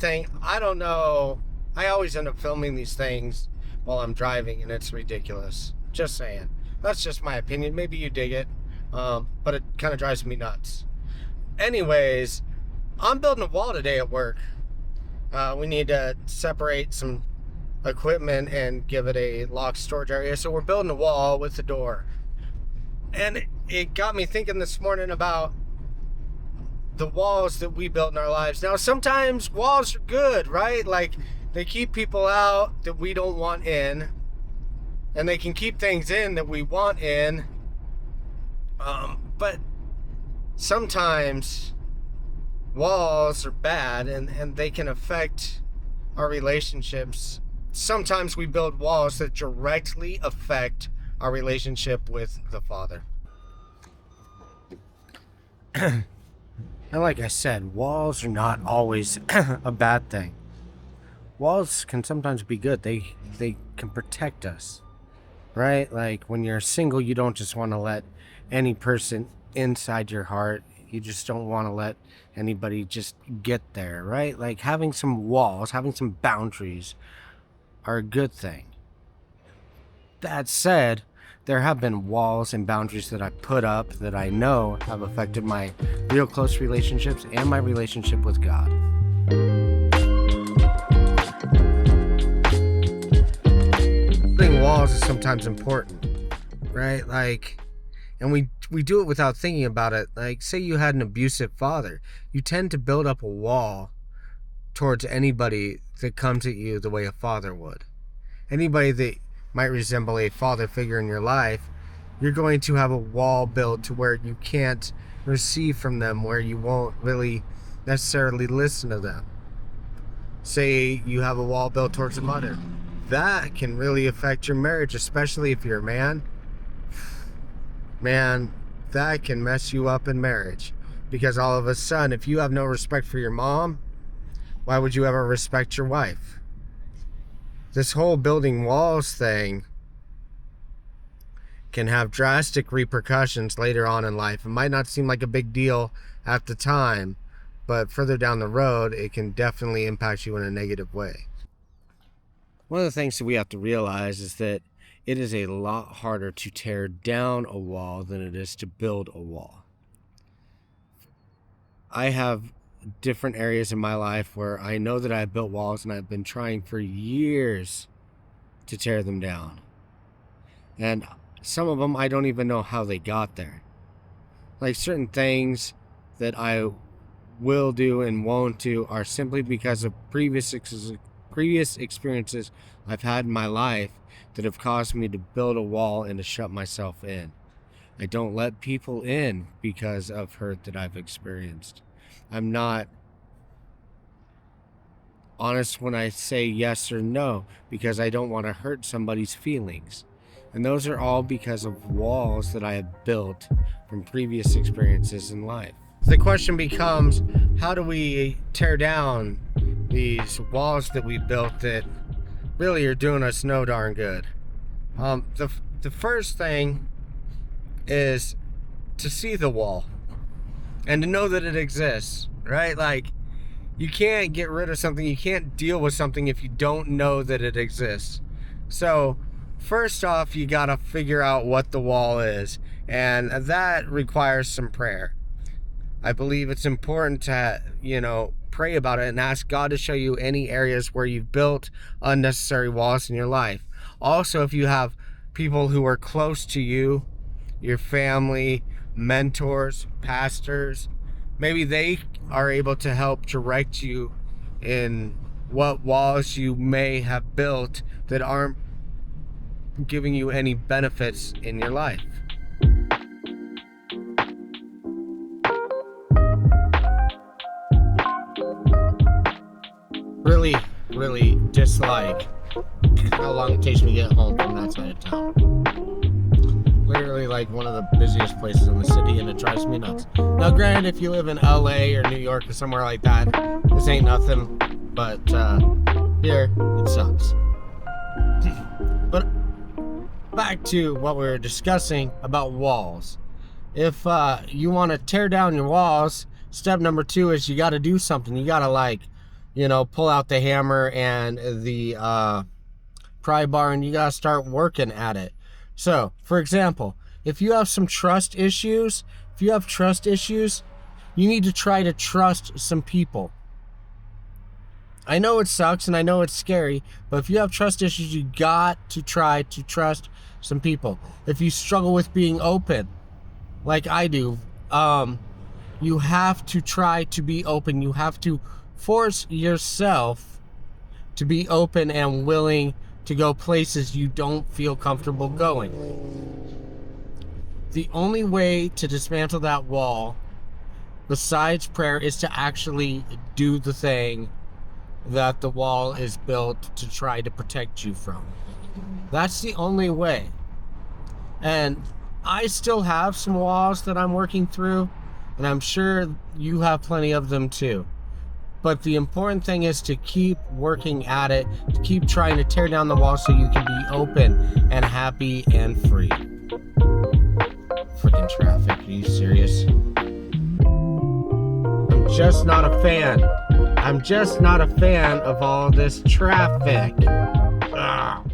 thing, I don't know. I always end up filming these things while I'm driving, and it's ridiculous. Just saying. That's just my opinion. Maybe you dig it, but it kind of drives me nuts. Anyways, I'm building a wall today at work. We need to separate some equipment and give it a locked storage area. So we're building a wall with the door. And it got me thinking this morning about the walls that we built in our lives. Now, sometimes walls are good, right? Like, they keep people out that we don't want in, and they can keep things in that we want in. But sometimes walls are bad, and they can affect our relationships. Sometimes we build walls that directly affect our relationship with the Father. And like I said, walls are not always a bad thing. Walls can sometimes be good. They can protect us, right? Like when you're single, you don't just want to let any person inside your heart. You just don't want to let anybody just get there, right? Like having some walls, having some boundaries are a good thing. That said, there have been walls and boundaries that I put up that I know have affected my real close relationships and my relationship with God. Building walls is sometimes important, right? Like, and we do it without thinking about it. Like, say you had an abusive father, you tend to build up a wall towards anybody that comes at you the way a father would. Anybody that might resemble a father figure in your life, you're going to have a wall built to where you can't receive from them, where you won't really necessarily listen to them. Say you have a wall built towards a mother. That can really affect your marriage, especially if you're a man. Man, that can mess you up in marriage. Because all of a sudden, if you have no respect for your mom, why would you ever respect your wife? This whole building walls thing can have drastic repercussions later on in life. It might not seem like a big deal at the time, but further down the road, it can definitely impact you in a negative way. One of the things that we have to realize is that it is a lot harder to tear down a wall than it is to build a wall. I have different areas in my life where I know that I've built walls, and I've been trying for years to tear them down. And some of them, I don't even know how they got there. Like certain things that I will do and won't do are simply because of previous experiences I've had in my life that have caused me to build a wall and to shut myself in. I don't let people in because of hurt that I've experienced. I'm not honest when I say yes or no because I don't want to hurt somebody's feelings. And those are all because of walls that I have built from previous experiences in life. The question becomes, how do we tear down these walls that we built that really are doing us no darn good? The first thing is to see the wall and to know that it exists, right? Like, you can't get rid of something, you can't deal with something if you don't know that it exists. So first off, you gotta figure out what the wall is, and that requires some prayer. I believe it's important to, pray about it and ask God to show you any areas where you've built unnecessary walls in your life. Also, if you have people who are close to you, your family, mentors, pastors, maybe they are able to help direct you in what walls you may have built that aren't giving you any benefits in your life. Really dislike how long it takes me to get home from that side of town. Literally like one of the busiest places in the city, and it drives me nuts. Now granted, if you live in LA or New York or somewhere like that, this ain't nothing, but here it sucks. But back to what we were discussing about walls. If you want to tear down your walls, step number 2 is you got to do something. You got to pull out the hammer and the pry bar, and you gotta start working at it. So, for example, if you have trust issues, you need to try to trust some people. I know it sucks and I know it's scary, but if you have trust issues, you got to try to trust some people. If you struggle with being open, like I do, you have to try to be open. You have to force yourself to be open and willing to go places you don't feel comfortable going. The only way to dismantle that wall, besides prayer, is to actually do the thing that the wall is built to try to protect you from. That's the only way. And I still have some walls that I'm working through, and I'm sure you have plenty of them too. But the important thing is to keep working at it, to keep trying to tear down the wall so you can be open and happy and free. Freaking traffic, are you serious? I'm just not a fan. I'm just not a fan of all this traffic. Ugh.